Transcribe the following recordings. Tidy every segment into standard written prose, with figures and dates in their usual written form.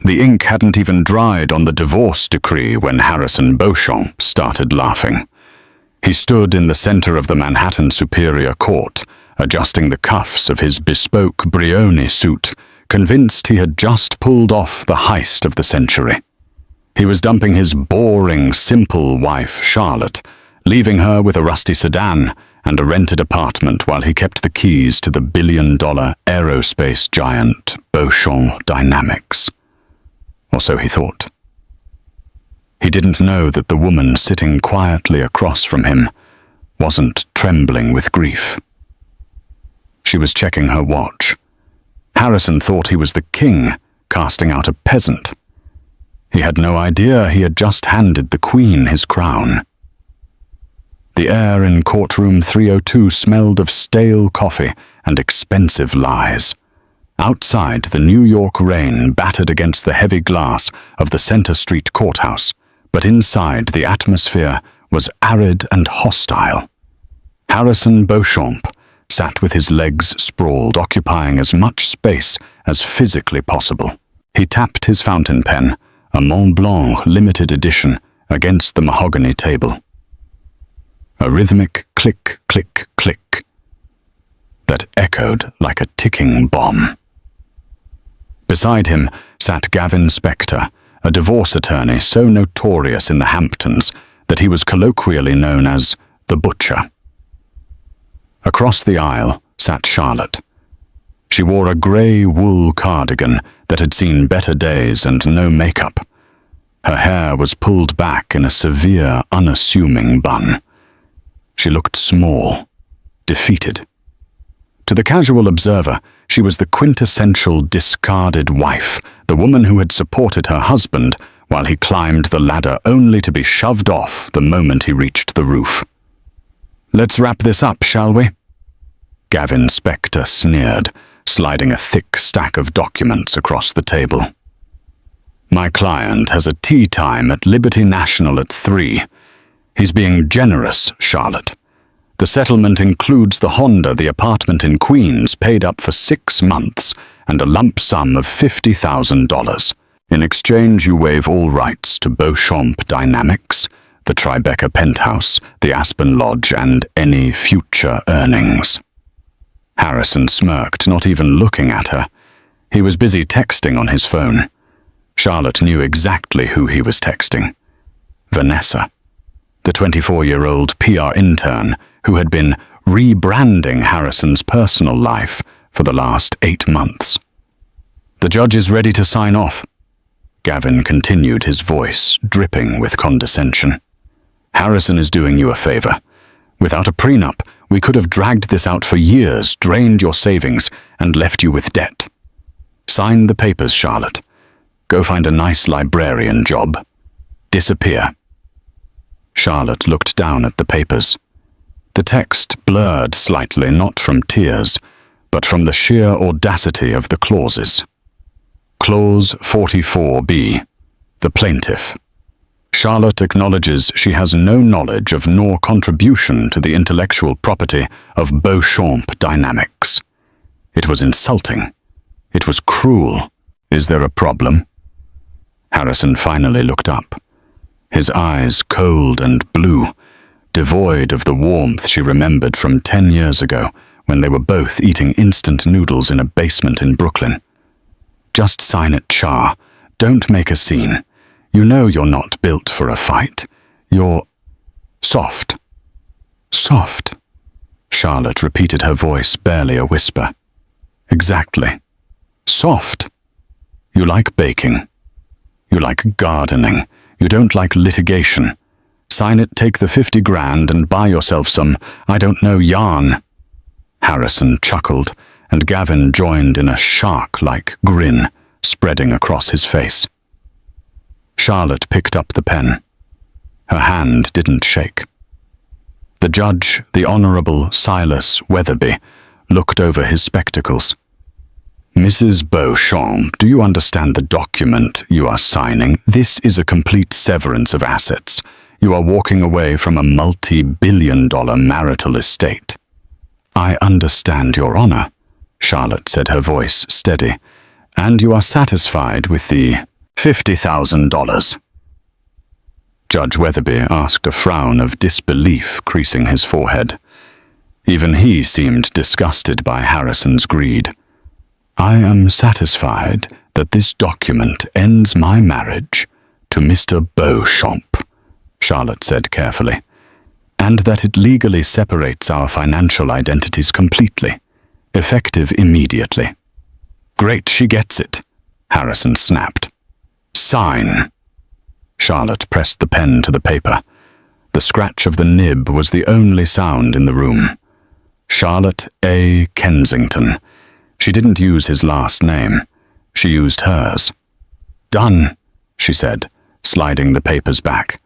The ink hadn't even dried on the divorce decree when Harrison Beauchamp started laughing. He stood in the center of the Manhattan Superior Court, adjusting the cuffs of his bespoke Brioni suit, convinced he had just pulled off the heist of the century. He was dumping his boring, simple wife, Charlotte, leaving her with a rusty sedan and a rented apartment while he kept the keys to the billion-dollar aerospace giant Beauchamp Dynamics. Or so he thought. He didn't know that the woman sitting quietly across from him wasn't trembling with grief. She was checking her watch. Harrison thought he was the king, casting out a peasant. He had no idea he had just handed the queen his crown. The air in courtroom 302 smelled of stale coffee and expensive lies. Outside, the New York rain battered against the heavy glass of the Center Street courthouse, but inside the atmosphere was arid and hostile. Harrison Beauchamp sat with his legs sprawled, occupying as much space as physically possible. He tapped his fountain pen, a Mont Blanc limited edition, against the mahogany table. A rhythmic click, click, click that echoed like a ticking bomb. Beside him sat Gavin Spector, a divorce attorney so notorious in the Hamptons that he was colloquially known as the Butcher. Across the aisle sat Charlotte. She wore a grey wool cardigan that had seen better days and no makeup. Her hair was pulled back in a severe, unassuming bun. She looked small, defeated. To the casual observer, she was the quintessential discarded wife, the woman who had supported her husband while he climbed the ladder only to be shoved off the moment he reached the roof. "Let's wrap this up, shall we?" Gavin Spector sneered, sliding a thick stack of documents across the table. "My client has a tea time at Liberty National at 3. He's being generous, Charlotte. The settlement includes the Honda, the apartment in Queens, paid up for 6 months, and a lump sum of $50,000. In exchange, you waive all rights to Beauchamp Dynamics, the Tribeca penthouse, the Aspen Lodge, and any future earnings." Harrison smirked, not even looking at her. He was busy texting on his phone. Charlotte knew exactly who he was texting. Vanessa, the 24-year-old PR intern who had been rebranding Harrison's personal life for the last 8 months. "The judge is ready to sign off." Gavin continued, his voice dripping with condescension. "Harrison is doing you a favor. Without a prenup, we could have dragged this out for years, drained your savings, and left you with debt. Sign the papers, Charlotte. Go find a nice librarian job. Disappear." Charlotte looked down at the papers. The text blurred slightly, not from tears, but from the sheer audacity of the clauses. Clause 44B, the plaintiff. Charlotte acknowledges she has no knowledge of nor contribution to the intellectual property of Beauchamp Dynamics. It was insulting. It was cruel. Is there a problem? Harrison finally looked up. His eyes cold and blue, devoid of the warmth she remembered from 10 years ago when they were both eating instant noodles in a basement in Brooklyn. "Just sign it, Char. Don't make a scene. You know you're not built for a fight. You're soft." "Soft?" Charlotte repeated, her voice barely a whisper. "Exactly. Soft. You like baking. You like gardening. You don't like litigation. Sign it, take the 50 grand and buy yourself some, I don't know, yarn." Harrison chuckled, and Gavin joined in a shark-like grin spreading across his face. Charlotte picked up the pen. Her hand didn't shake. The judge, the Honorable Silas Weatherby, looked over his spectacles. "Mrs. Beauchamp, do you understand the document you are signing? This is a complete severance of assets. You are walking away from a multi-billion-dollar marital estate." "I understand, Your Honor," Charlotte said, her voice steady. "And you are satisfied with the $50,000. Judge Weatherby asked, a frown of disbelief creasing his forehead. Even he seemed disgusted by Harrison's greed. I am satisfied that this document ends my marriage to Mr. Beauchamp, Charlotte said carefully, and that it legally separates our financial identities completely, effective immediately. Great, she gets it, Harrison snapped. Sign. Charlotte pressed the pen to the paper. The scratch of the nib was the only sound in the room. Charlotte A. Kensington. She didn't use his last name. She used hers. Done, she said, sliding the papers back.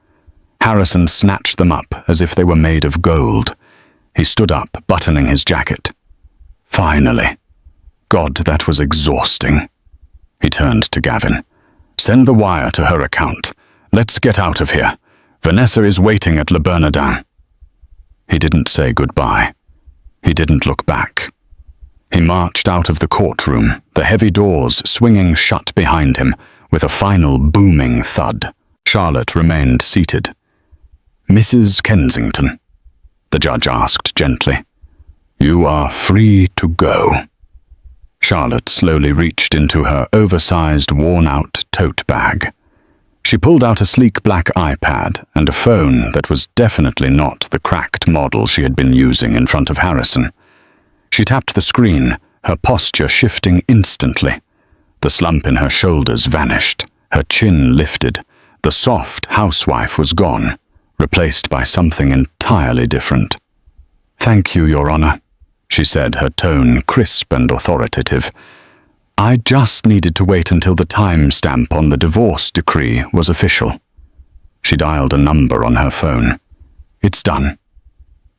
Harrison snatched them up as if they were made of gold. He stood up, buttoning his jacket. Finally. God, that was exhausting. He turned to Gavin. Send the wire to her account. Let's get out of here. Vanessa is waiting at Le Bernardin. He didn't say goodbye. He didn't look back. He marched out of the courtroom, the heavy doors swinging shut behind him, with a final booming thud. Charlotte remained seated. Mrs. Kensington, the judge asked gently, you are free to go. Charlotte slowly reached into her oversized, worn-out tote bag. She pulled out a sleek black iPad and a phone that was definitely not the cracked model she had been using in front of Harrison. She tapped the screen, her posture shifting instantly. The slump in her shoulders vanished, her chin lifted. The soft housewife was gone, replaced by something entirely different. Thank you, Your Honor, she said, her tone crisp and authoritative. I just needed to wait until the time stamp on the divorce decree was official. She dialed a number on her phone. It's done.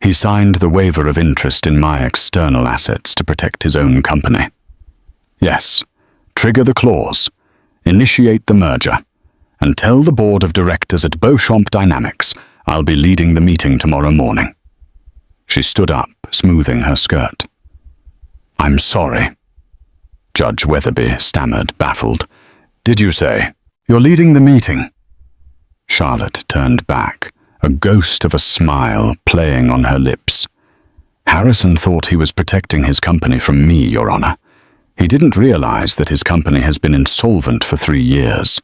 He signed the waiver of interest in my external assets to protect his own company. Yes, trigger the clause, initiate the merger, and tell the board of directors at Beauchamp Dynamics I'll be leading the meeting tomorrow morning. She stood up, smoothing her skirt. I'm sorry. Judge Weatherby stammered, baffled. Did you say? You're leading the meeting? Charlotte turned back, a ghost of a smile playing on her lips. Harrison thought he was protecting his company from me, Your Honor. He didn't realize that his company has been insolvent for 3 years.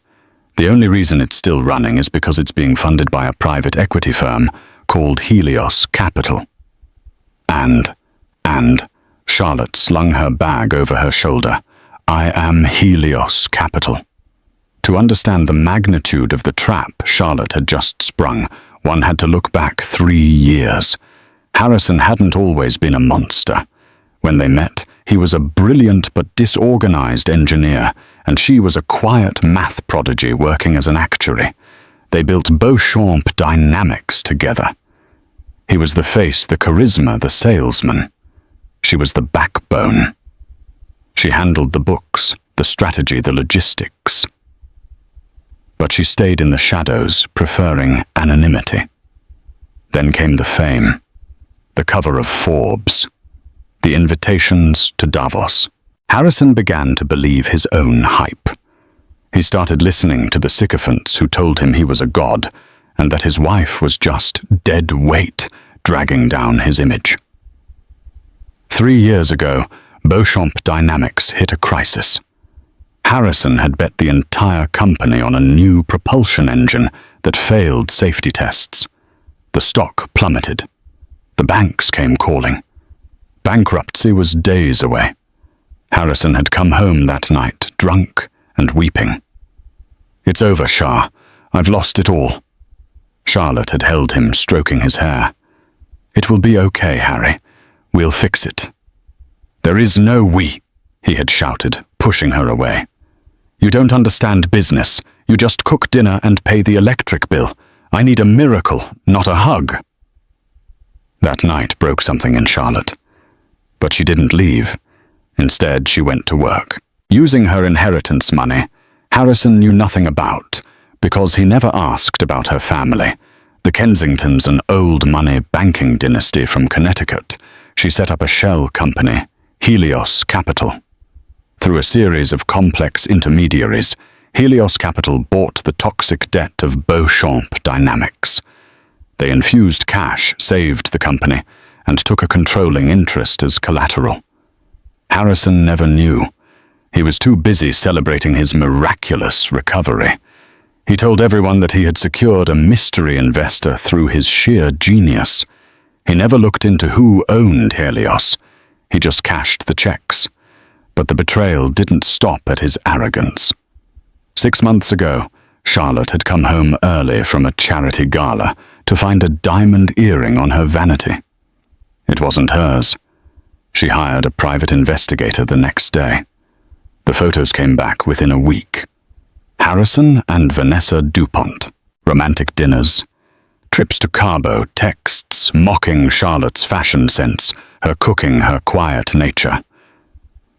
The only reason it's still running is because it's being funded by a private equity firm called Helios Capital. And, Charlotte slung her bag over her shoulder. I am Helios Capital. To understand the magnitude of the trap Charlotte had just sprung, one had to look back 3 years. Harrison hadn't always been a monster. When they met, he was a brilliant but disorganized engineer, and she was a quiet math prodigy working as an actuary. They built Beauchamp Dynamics together. He was the face, the charisma, the salesman. She was the backbone. She handled the books, the strategy, the logistics. But she stayed in the shadows, preferring anonymity. Then came the fame, the cover of Forbes, the invitations to Davos. Harrison began to believe his own hype. He started listening to the sycophants who told him he was a god, and that his wife was just dead weight, dragging down his image. 3 years ago, Beauchamp Dynamics hit a crisis. Harrison had bet the entire company on a new propulsion engine that failed safety tests. The stock plummeted. The banks came calling. Bankruptcy was days away. Harrison had come home that night, drunk and weeping. It's over, Shah. I've lost it all. Charlotte had held him, stroking his hair. It will be okay, Harry. We'll fix it. There is no we, he had shouted, pushing her away. You don't understand business. You just cook dinner and pay the electric bill. I need a miracle, not a hug. That night broke something in Charlotte. But she didn't leave. Instead, she went to work. Using her inheritance money, Harrison knew nothing about, because he never asked about her family. The Kensingtons, an old money banking dynasty from Connecticut, she set up a shell company, Helios Capital. Through a series of complex intermediaries, Helios Capital bought the toxic debt of Beauchamp Dynamics. They infused cash, saved the company, and took a controlling interest as collateral. Harrison never knew. He was too busy celebrating his miraculous recovery. He told everyone that he had secured a mystery investor through his sheer genius. He never looked into who owned Helios. He just cashed the checks. But the betrayal didn't stop at his arrogance. 6 months ago, Charlotte had come home early from a charity gala to find a diamond earring on her vanity. It wasn't hers. She hired a private investigator the next day. The photos came back within a week. Harrison and Vanessa DuPont, romantic dinners, trips to Cabo, texts mocking Charlotte's fashion sense, her cooking, her quiet nature.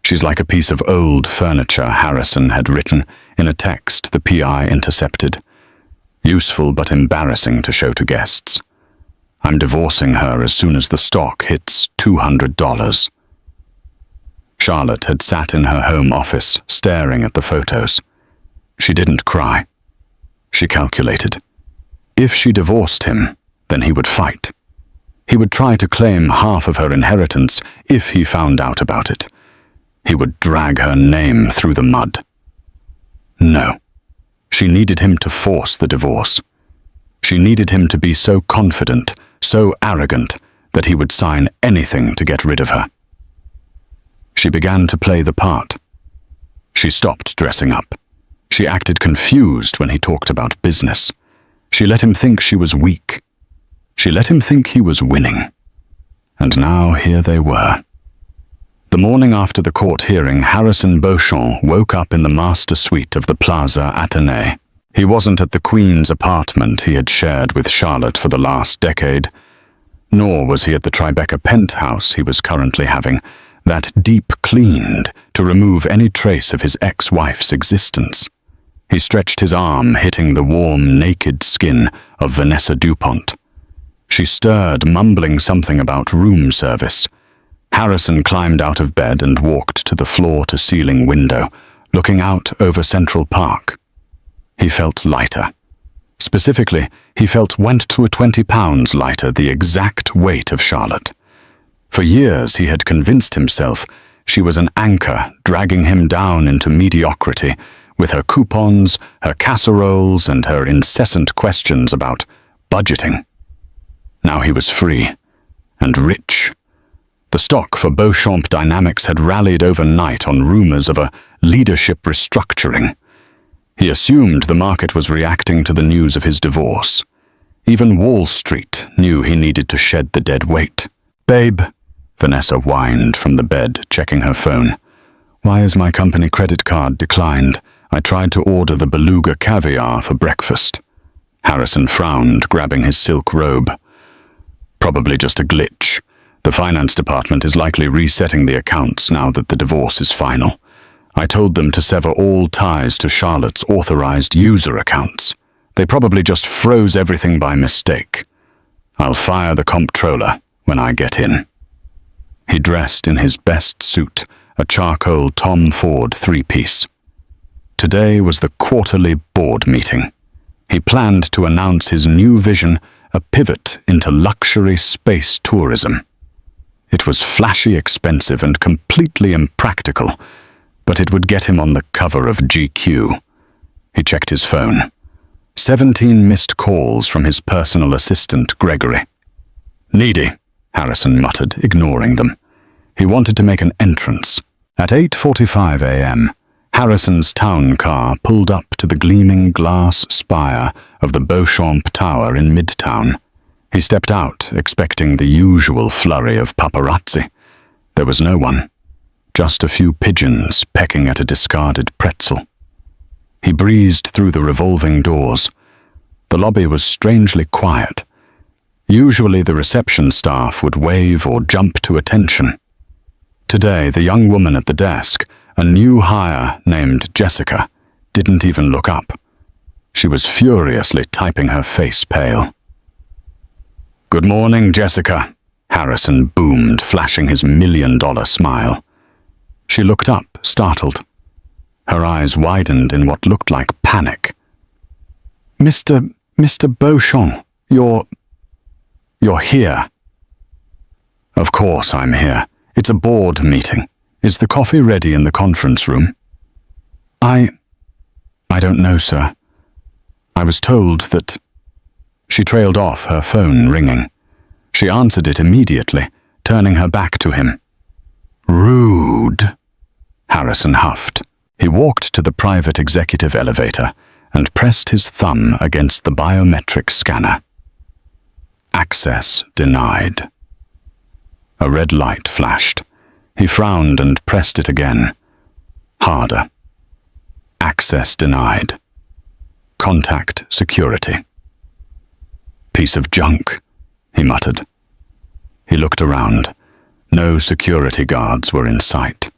She's like a piece of old furniture, Harrison had written in a text the PI intercepted. Useful but embarrassing to show to guests. I'm divorcing her as soon as the stock hits $200. Charlotte had sat in her home office, staring at the photos. She didn't cry. She calculated. If she divorced him, then he would fight. He would try to claim half of her inheritance if he found out about it. He would drag her name through the mud. No. She needed him to force the divorce. She needed him to be so confident, so arrogant, that he would sign anything to get rid of her. She began to play the part. She stopped dressing up. She acted confused when he talked about business. She let him think she was weak. She let him think he was winning. And now here they were. The morning after the court hearing, Harrison Beauchamp woke up in the master suite of the Plaza Athénée. He wasn't at the Queen's apartment he had shared with Charlotte for the last decade, nor was he at the Tribeca penthouse he was currently having, that deep cleaned to remove any trace of his ex-wife's existence. He stretched his arm, hitting the warm, naked skin of Vanessa DuPont. She stirred, mumbling something about room service. Harrison climbed out of bed and walked to the floor-to-ceiling window, looking out over Central Park. He felt lighter. Specifically, he felt went to 20 pounds lighter, the exact weight of Charlotte. For years he had convinced himself she was an anchor dragging him down into mediocrity, with her coupons, her casseroles, and her incessant questions about budgeting. Now he was free and rich. The stock for Beauchamp Dynamics had rallied overnight on rumors of a leadership restructuring. He assumed the market was reacting to the news of his divorce. Even Wall Street knew he needed to shed the dead weight. "Babe," Vanessa whined from the bed, checking her phone. "Why is my company credit card declined? I tried to order the beluga caviar for breakfast." Harrison frowned, grabbing his silk robe. "Probably just a glitch. The finance department is likely resetting the accounts now that the divorce is final. I told them to sever all ties to Charlotte's authorized user accounts. They probably just froze everything by mistake. I'll fire the comptroller when I get in." He dressed in his best suit, a charcoal Tom Ford three-piece. Today was the quarterly board meeting. He planned to announce his new vision, a pivot into luxury space tourism. It was flashy, expensive, and completely impractical, but it would get him on the cover of GQ. He checked his phone. 17 missed calls from his personal assistant, Gregory. "Needy," Harrison muttered, ignoring them. He wanted to make an entrance. At 8:45 a.m., Harrison's town car pulled up to the gleaming glass spire of the Beauchamp Tower in Midtown. He stepped out, expecting the usual flurry of paparazzi. There was no one. Just a few pigeons pecking at a discarded pretzel. He breezed through the revolving doors. The lobby was strangely quiet. Usually the reception staff would wave or jump to attention. Today, the young woman at the desk, a new hire named Jessica, didn't even look up. She was furiously typing, her face pale. "Good morning, Jessica," Harrison boomed, flashing his $1 million smile. She looked up, startled. Her eyes widened in what looked like panic. Mr. Beauchamp, you're here." "Of course I'm here. It's a board meeting. Is the coffee ready in the conference room?" I don't know, sir. I was told that—" She trailed off, her phone ringing. She answered it immediately, turning her back to him. "Rude," Harrison huffed. He walked to the private executive elevator and pressed his thumb against the biometric scanner. Access denied. A red light flashed. He frowned and pressed it again. Harder. Access denied. Contact security. "Piece of junk," he muttered. He looked around. No security guards were in sight.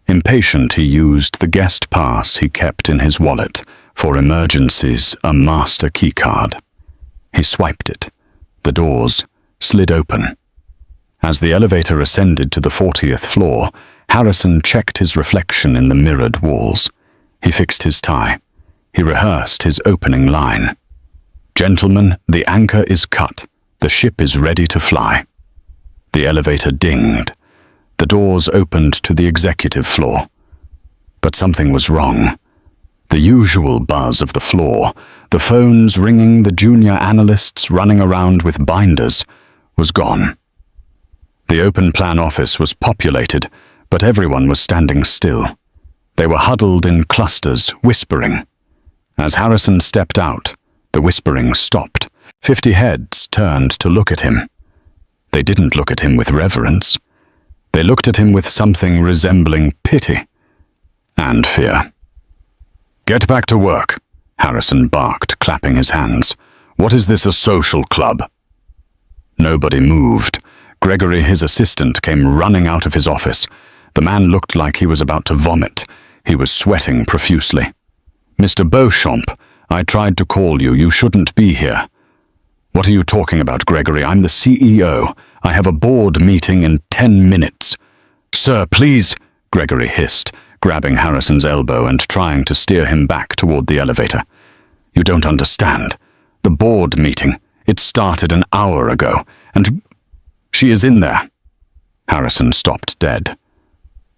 Impatient, he used the guest pass he kept in his wallet, for emergencies, a master keycard. He swiped it. The doors slid open. As the elevator ascended to the 40th floor, Harrison checked his reflection in the mirrored walls. He fixed his tie. He rehearsed his opening line. "Gentlemen, the anchor is cut. The ship is ready to fly." The elevator dinged. The doors opened to the executive floor. But something was wrong. The usual buzz of the floor, the phones ringing, the junior analysts running around with binders, was gone. The open plan office was populated, but everyone was standing still. They were huddled in clusters, whispering. As Harrison stepped out, the whispering stopped. 50 heads turned to look at him. They didn't look at him with reverence. They looked at him with something resembling pity and fear. "Get back to work," Harrison barked, clapping his hands. "What is this, a social club?" Nobody moved. Gregory, his assistant, came running out of his office. The man looked like he was about to vomit. He was sweating profusely. "Mr. Beauchamp, I tried to call you. You shouldn't be here." "What are you talking about, Gregory? I'm the CEO. I have a board meeting in 10 minutes. "Sir, please," Gregory hissed, grabbing Harrison's elbow and trying to steer him back toward the elevator. "You don't understand. The board meeting, it started an hour ago, and she is in there." Harrison stopped dead.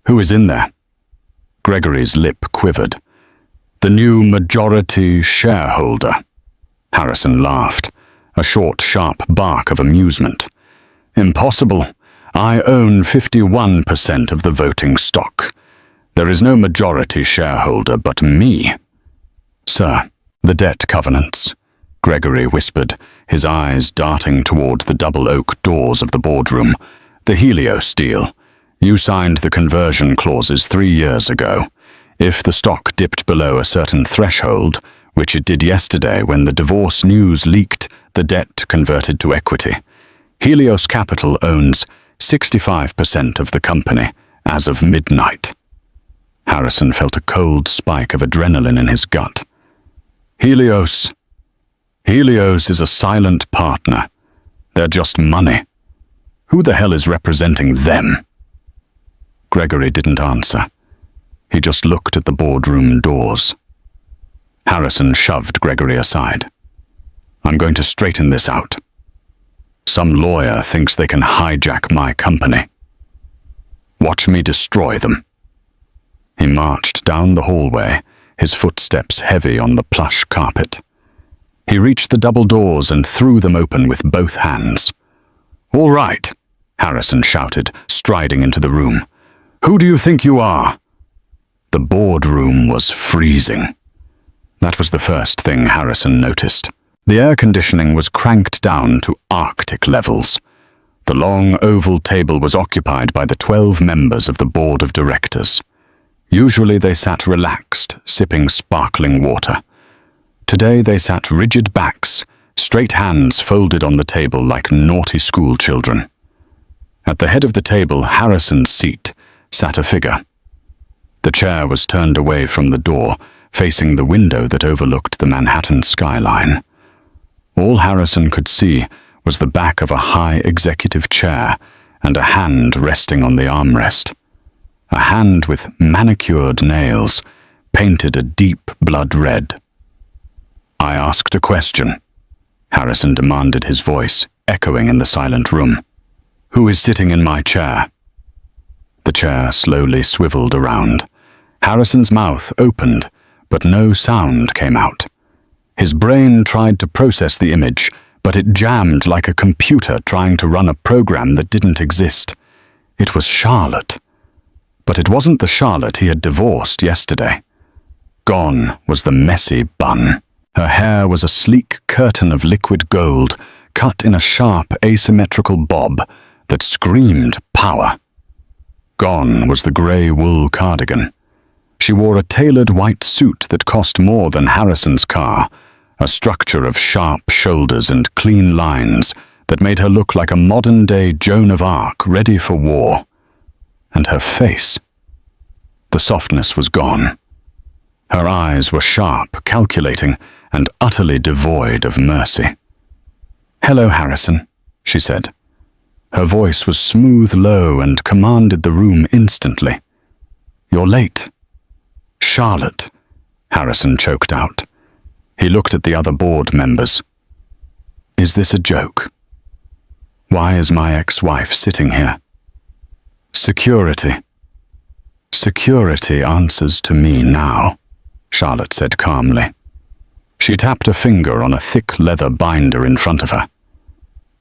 "Who is in there?" Gregory's lip quivered. "The new majority shareholder." Harrison laughed, a short, sharp bark of amusement. "Impossible. I own 51% of the voting stock. There is no majority shareholder but me." "Sir, the debt covenants," Gregory whispered, his eyes darting toward the double oak doors of the boardroom. "The Helios deal. You signed the conversion clauses 3 years ago. If the stock dipped below a certain threshold, which it did yesterday when the divorce news leaked, the debt converted to equity. Helios Capital owns 65% of the company as of midnight." Harrison felt a cold spike of adrenaline in his gut. Helios is a silent partner. They're just money. Who the hell is representing them?" Gregory didn't answer. He just looked at the boardroom doors. Harrison shoved Gregory aside. "I'm going to straighten this out. Some lawyer thinks they can hijack my company. Watch me destroy them." He marched down the hallway, his footsteps heavy on the plush carpet. He reached the double doors and threw them open with both hands. "All right," Harrison shouted, striding into the room. "Who do you think you are?" The boardroom was freezing. That was the first thing Harrison noticed. The air conditioning was cranked down to Arctic levels. The long oval table was occupied by the 12 members of the board of directors. Usually they sat relaxed, sipping sparkling water. Today they sat rigid backs, straight hands folded on the table like naughty school children. At the head of the table, Harrison's seat, sat a figure. The chair was turned away from the door, facing the window that overlooked the Manhattan skyline. All Harrison could see was the back of a high executive chair and a hand resting on the armrest. A hand with manicured nails, painted a deep blood red. "I asked a question," Harrison demanded, his voice echoing in the silent room. "Who is sitting in my chair?" The chair slowly swiveled around. Harrison's mouth opened, but no sound came out. His brain tried to process the image, but it jammed like a computer trying to run a program that didn't exist. It was Charlotte. But it wasn't the Charlotte he had divorced yesterday. Gone was the messy bun. Her hair was a sleek curtain of liquid gold, cut in a sharp, asymmetrical bob that screamed power. Gone was the grey wool cardigan. She wore a tailored white suit that cost more than Harrison's car, a structure of sharp shoulders and clean lines that made her look like a modern-day Joan of Arc ready for war. And her face. The softness was gone. Her eyes were sharp, calculating, and utterly devoid of mercy. "Hello, Harrison," she said. Her voice was smooth, low, and commanded the room instantly. "You're late." "Charlotte," Harrison choked out. He looked at the other board members. "Is this a joke? Why is my ex-wife sitting here?" "Security." "Security answers to me now," Charlotte said calmly. She tapped a finger on a thick leather binder in front of her.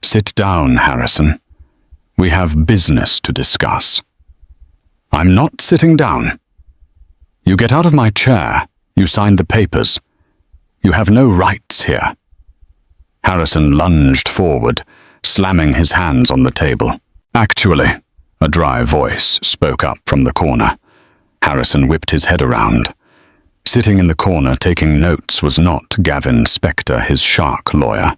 "Sit down, Harrison. We have business to discuss." "I'm not sitting down." "You get out of my chair. You signed the papers. You have no rights here." Harrison lunged forward, slamming his hands on the table. "Actually," a dry voice spoke up from the corner. Harrison whipped his head around. Sitting in the corner taking notes was not Gavin Spector, his shark lawyer.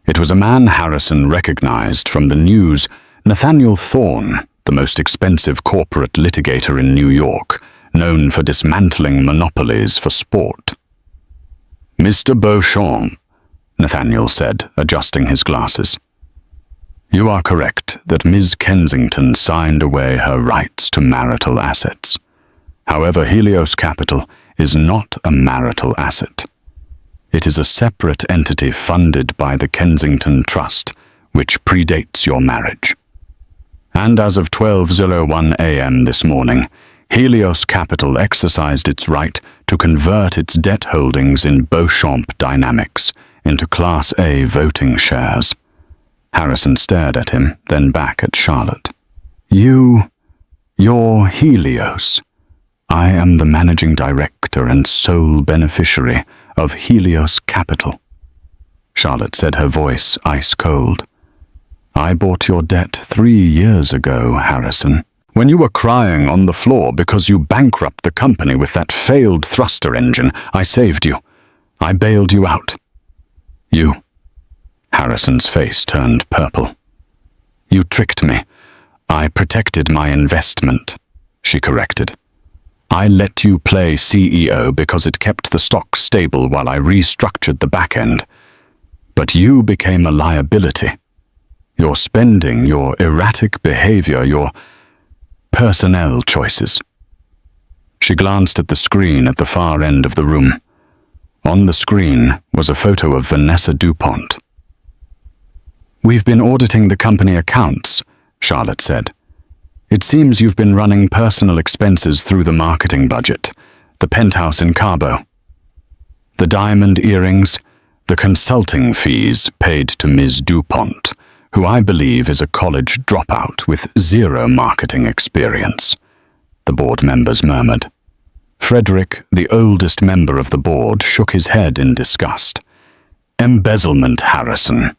It was a man Harrison recognized from the news, Nathaniel Thorne, the most expensive corporate litigator in New York, known for dismantling monopolies for sport. "Mr. Beauchamp," Nathaniel said, adjusting his glasses. "You are correct that Ms. Kensington signed away her rights to marital assets. However, Helios Capital is not a marital asset. It is a separate entity funded by the Kensington Trust, which predates your marriage. And as of 12:01 a.m. this morning, Helios Capital exercised its right to convert its debt holdings in Beauchamp Dynamics into Class A voting shares." Harrison stared at him, then back at Charlotte. You're Helios. I am the managing director and sole beneficiary of Helios Capital." Charlotte said, her voice ice cold. "I bought your debt 3 years ago, Harrison. When you were crying on the floor because you bankrupted the company with that failed thruster engine, I saved you. I bailed you out." "You..." Harrison's face turned purple. "You tricked me. I protected my investment," she corrected. "I let you play CEO because it kept the stock stable while I restructured the back end. But you became a liability. Your spending, your erratic behavior, your personnel choices." She glanced at the screen at the far end of the room. On the screen was a photo of Vanessa DuPont. "We've been auditing the company accounts," Charlotte said. "It seems you've been running personal expenses through the marketing budget, the penthouse in Cabo, the diamond earrings, the consulting fees paid to Ms. DuPont, who I believe is a college dropout with 0 marketing experience," the board members murmured. Frederick, the oldest member of the board, shook his head in disgust. "Embezzlement, Harrison.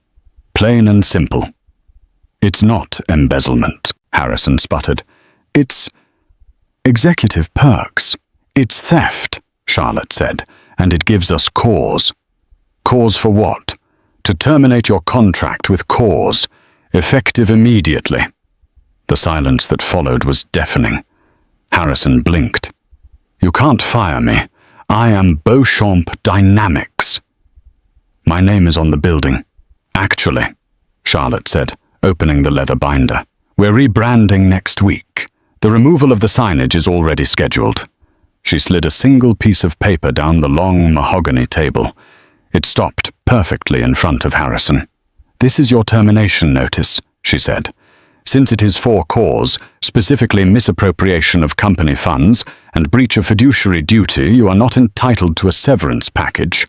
Plain and simple." "It's not embezzlement," Harrison sputtered. "It's executive perks. It's theft," Charlotte said, "and it gives us cause." "Cause for what?" "To terminate your contract with cause, effective immediately." The silence that followed was deafening. Harrison blinked. "You can't fire me. I am Beauchamp Dynamics. My name is on the building." "Actually," Charlotte said, opening the leather binder, "we're rebranding next week. The removal of the signage is already scheduled." She slid a single piece of paper down the long mahogany table. It stopped perfectly in front of Harrison. "This is your termination notice," she said. "Since it is for cause, specifically misappropriation of company funds and breach of fiduciary duty, you are not entitled to a severance package.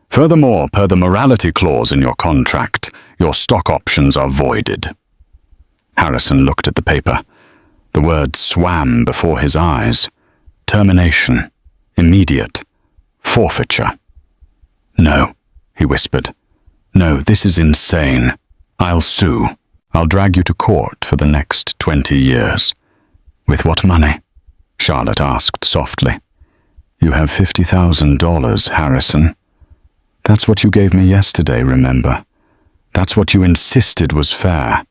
Furthermore, per the morality clause in your contract, your stock options are voided." Harrison looked at the paper. The words swam before his eyes. Termination. Immediate. Forfeiture. "No," he whispered. "No, this is insane. I'll sue. I'll drag you to court for the next 20 years. "With what money?" Charlotte asked softly. "You have $50,000, Harrison. That's what you gave me yesterday, remember? That's what you insisted was fair.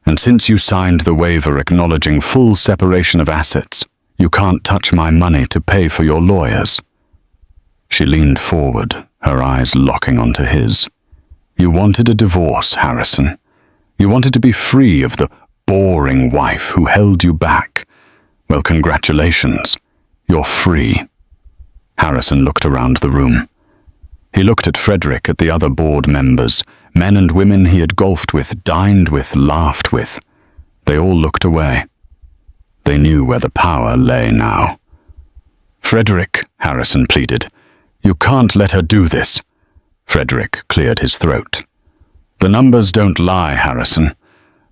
And since you signed the waiver acknowledging full separation of assets, you can't touch my money to pay for your lawyers." She leaned forward, her eyes locking onto his. "You wanted a divorce, Harrison. You wanted to be free of the boring wife who held you back. Well, congratulations. You're free." Harrison looked around the room. He looked at Frederick, at the other board members, men and women he had golfed with, dined with, laughed with. They all looked away. They knew where the power lay now. "Frederick," Harrison pleaded, "you can't let her do this." Frederick cleared his throat. "The numbers don't lie, Harrison.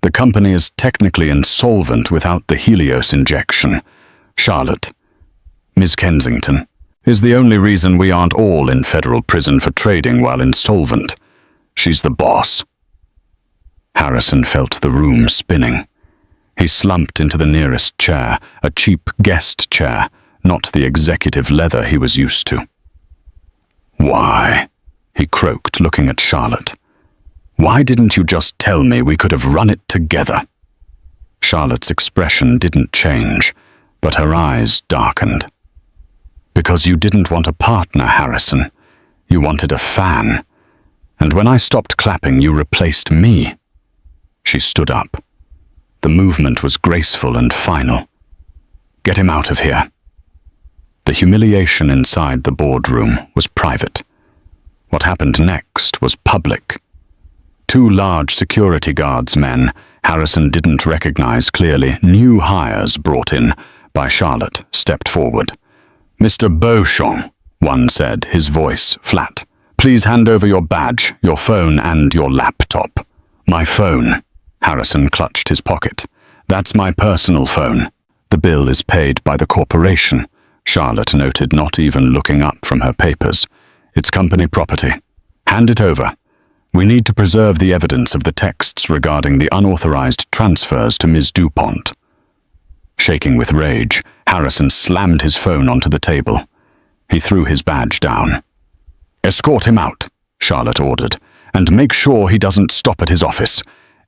The company is technically insolvent without the Helios injection. Charlotte, Ms. Kensington, is the only reason we aren't all in federal prison for trading while insolvent. She's the boss." Harrison felt the room spinning. He slumped into the nearest chair, a cheap guest chair, not the executive leather he was used to. "Why?" he croaked, looking at Charlotte. "Why didn't you just tell me we could have run it together?" Charlotte's expression didn't change, but her eyes darkened. "Because you didn't want a partner, Harrison. You wanted a fan. And when I stopped clapping, you replaced me." She stood up. The movement was graceful and final. "Get him out of here." The humiliation inside the boardroom was private. What happened next was public. Two large security guards men Harrison didn't recognize clearly, new hires brought in by Charlotte, stepped forward. "Mr. Beauchamp," one said, his voice flat. "Please hand over your badge, your phone, and your laptop." "My phone." Harrison clutched his pocket. "That's my personal phone. The bill is paid by the corporation," Charlotte noted, not even looking up from her papers. "It's company property. Hand it over. We need to preserve the evidence of the texts regarding the unauthorized transfers to Ms. DuPont." Shaking with rage, Harrison slammed his phone onto the table. He threw his badge down. "Escort him out," Charlotte ordered, "and make sure he doesn't stop at his office.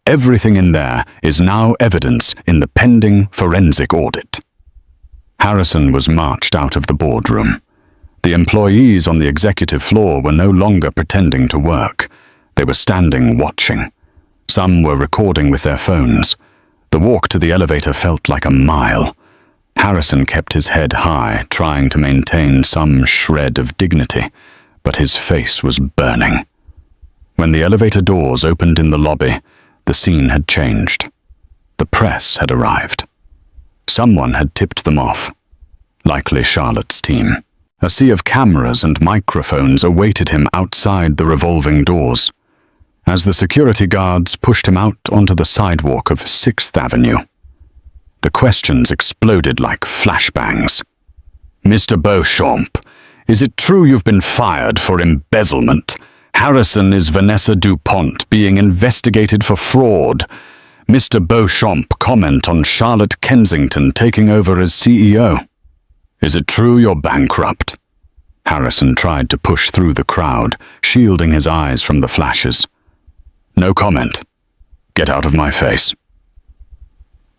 Everything in there is now evidence in the pending forensic audit." Harrison was marched out of the boardroom. The employees on the executive floor were no longer pretending to work. They were standing watching. Some were recording with their phones. The walk to the elevator felt like a mile. Harrison kept his head high, trying to maintain some shred of dignity, but his face was burning. When the elevator doors opened in the lobby, the scene had changed. The press had arrived. Someone had tipped them off. Likely Charlotte's team. A sea of cameras and microphones awaited him outside the revolving doors. As the security guards pushed him out onto the sidewalk of 6th Avenue, the questions exploded like flashbangs. "Mr. Beauchamp, is it true you've been fired for embezzlement? Harrison is Vanessa DuPont being investigated for fraud. Mr. Beauchamp, comment on Charlotte Kensington taking over as CEO. Is it true you're bankrupt?" Harrison tried to push through the crowd, shielding his eyes from the flashes. "No comment. Get out of my face."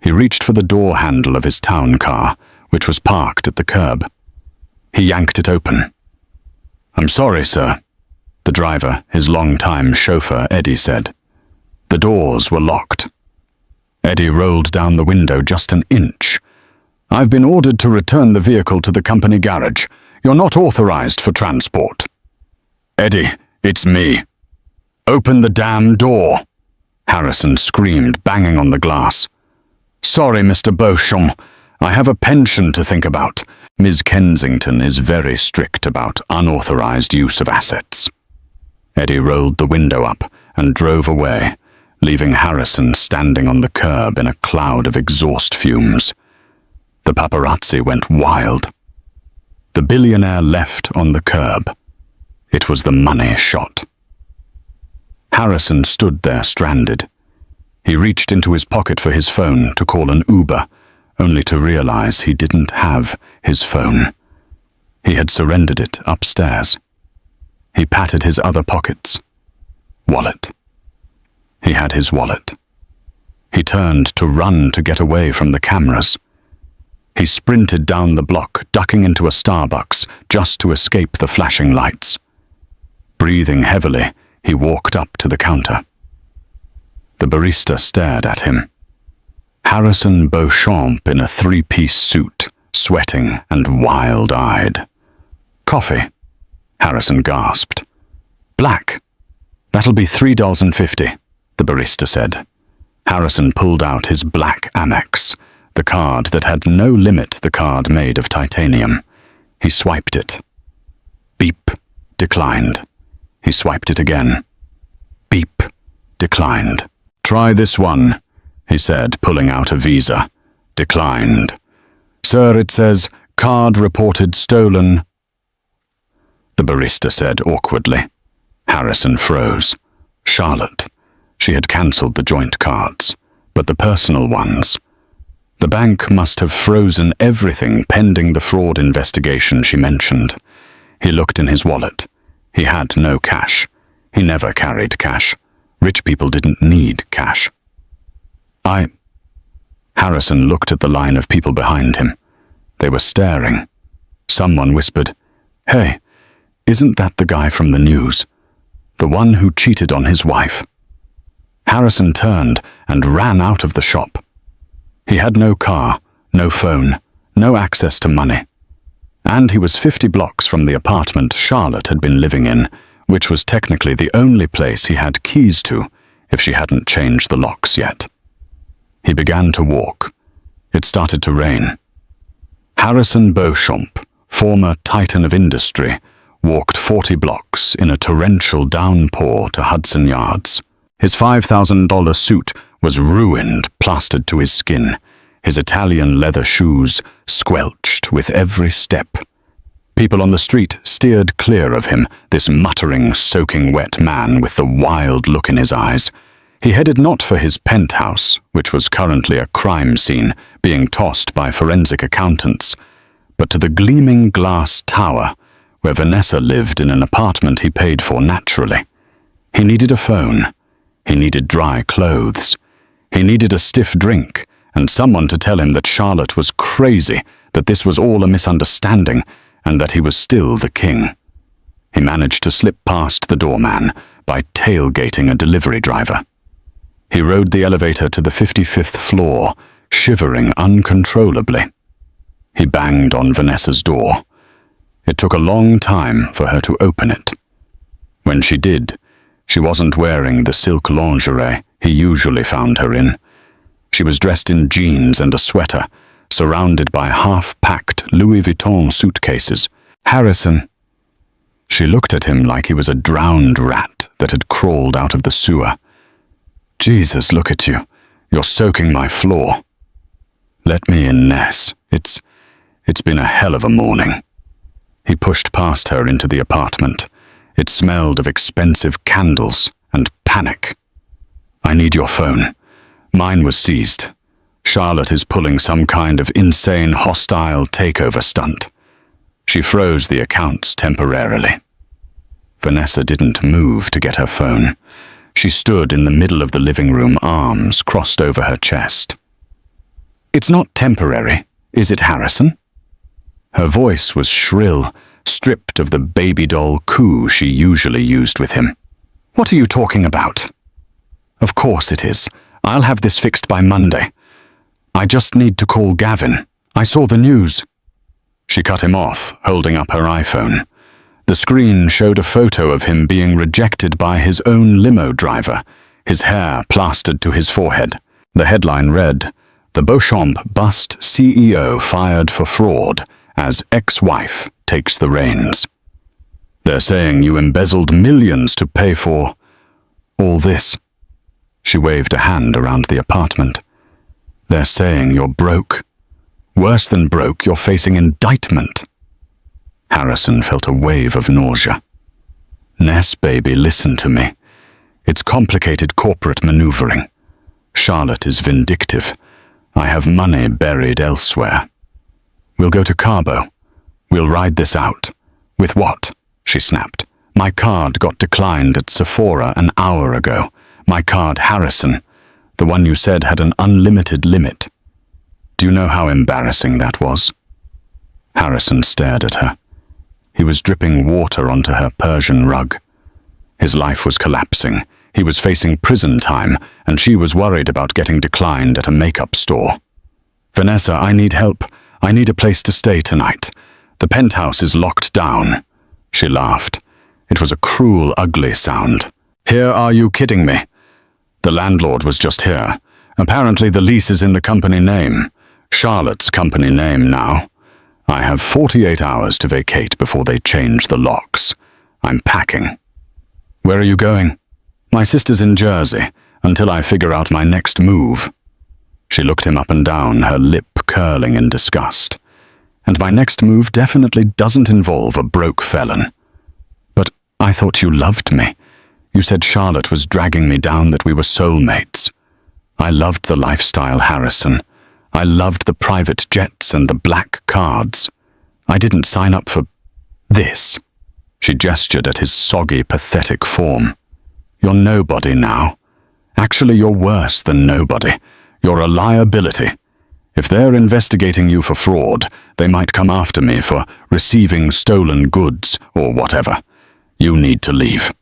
He reached for the door handle of his town car, which was parked at the curb. He yanked it open. "I'm sorry, sir," the driver, his longtime chauffeur, Eddie, said. The doors were locked. Eddie rolled down the window just an inch. I've been ordered to return the vehicle to the company garage. You're not authorized for transport. Eddie, it's me. Open the damn door, Harrison screamed, banging on the glass. Sorry, Mr. Beauchamp. I have a pension to think about. Ms. Kensington is very strict about unauthorized use of assets. Eddie rolled the window up and drove away, leaving Harrison standing on the curb in a cloud of exhaust fumes. The paparazzi went wild. The billionaire left on the curb. It was the money shot. Harrison stood there stranded. He reached into his pocket for his phone to call an Uber, only to realize he didn't have his phone. He had surrendered it upstairs. He patted his other pockets. Wallet. He had his wallet. He turned to run to get away from the cameras. He sprinted down the block, ducking into a Starbucks just to escape the flashing lights. Breathing heavily, he walked up to the counter. The barista stared at him. Harrison Beauchamp in a three-piece suit, sweating and wild-eyed. Coffee, Harrison gasped. Black. That'll be $3.50, the barista said. Harrison pulled out his black Amex, the card that had no limit, the card made of titanium. He swiped it. Beep. Declined. He swiped it again. Beep. Declined. Try this one, he said, pulling out a Visa. Declined. Sir, it says, card reported stolen. The barista said awkwardly. Harrison froze. Charlotte. She had cancelled the joint cards, but the personal ones. The bank must have frozen everything pending the fraud investigation she mentioned. He looked in his wallet. He had no cash. He never carried cash. Rich people didn't need cash. Harrison looked at the line of people behind him. They were staring. Someone whispered, Hey, isn't that the guy from the news? The one who cheated on his wife? Harrison turned and ran out of the shop. He had no car, no phone, no access to money. And he was 50 blocks from the apartment Charlotte had been living in, which was technically the only place he had keys to, if she hadn't changed the locks yet. He began to walk. It started to rain. Harrison Beauchamp, former titan of industry, walked 40 blocks in a torrential downpour to Hudson Yards. His $5,000 suit was ruined, plastered to his skin. His Italian leather shoes squelched with every step. People on the street steered clear of him, this muttering, soaking wet man with the wild look in his eyes. He headed not for his penthouse, which was currently a crime scene being tossed by forensic accountants, but to the gleaming glass tower where Vanessa lived in an apartment he paid for naturally. He needed a phone. He needed dry clothes. He needed a stiff drink and someone to tell him that Charlotte was crazy, that this was all a misunderstanding, and that he was still the king. He managed to slip past the doorman by tailgating a delivery driver. He rode the elevator to the 55th floor, shivering uncontrollably. He banged on Vanessa's door. It took a long time for her to open it. When she did, she wasn't wearing the silk lingerie he usually found her in. She was dressed in jeans and a sweater, surrounded by half-packed Louis Vuitton suitcases. Harrison. She looked at him like he was a drowned rat that had crawled out of the sewer. Jesus, look at you. You're soaking my floor. Let me in, Ness. It's been a hell of a morning. He pushed past her into the apartment. It smelled of expensive candles and panic. I need your phone. Mine was seized. Charlotte is pulling some kind of insane, hostile takeover stunt. She froze the accounts temporarily. Vanessa didn't move to get her phone. She stood in the middle of the living room, arms crossed over her chest. It's not temporary, is it, Harrison? Her voice was shrill, stripped of the baby doll coo she usually used with him. What are you talking about? Of course it is. I'll have this fixed by Monday. I just need to call Gavin. I saw the news. She cut him off, holding up her iPhone. The screen showed a photo of him being rejected by his own limo driver, his hair plastered to his forehead. The headline read, "The Beauchamp bust CEO fired for fraud as ex-wife takes the reins." "They're saying you embezzled millions to pay for all this." She waved a hand around the apartment. "They're saying you're broke. Worse than broke, you're facing indictment." Harrison felt a wave of nausea. "Ness, baby, listen to me. It's complicated corporate maneuvering. Charlotte is vindictive. I have money buried elsewhere. We'll go to Cabo. We'll ride this out." "With what?" she snapped. "My card got declined at Sephora an hour ago. My card, Harrison. The one you said had an unlimited limit. Do you know how embarrassing that was?" Harrison stared at her. He was dripping water onto her Persian rug. His life was collapsing. He was facing prison time, and she was worried about getting declined at a makeup store. "Vanessa, I need help. I need a place to stay tonight. The penthouse is locked down." She laughed. It was a cruel, ugly sound. "Here, are you kidding me? The landlord was just here. Apparently the lease is in the company name. Charlotte's company name now. I have 48 hours to vacate before they change the locks. I'm packing." "Where are you going?" "My sister's in Jersey, until I figure out my next move." She looked him up and down, her lip curling in disgust. "And my next move definitely doesn't involve a broke felon." "But I thought you loved me. You said Charlotte was dragging me down, that we were soulmates." "I loved the lifestyle, Harrison. I loved the private jets and the black cards. I didn't sign up for this." She gestured at his soggy, pathetic form. "You're nobody now. Actually, you're worse than nobody. You're a liability. If they're investigating you for fraud, they might come after me for receiving stolen goods or whatever. You need to leave."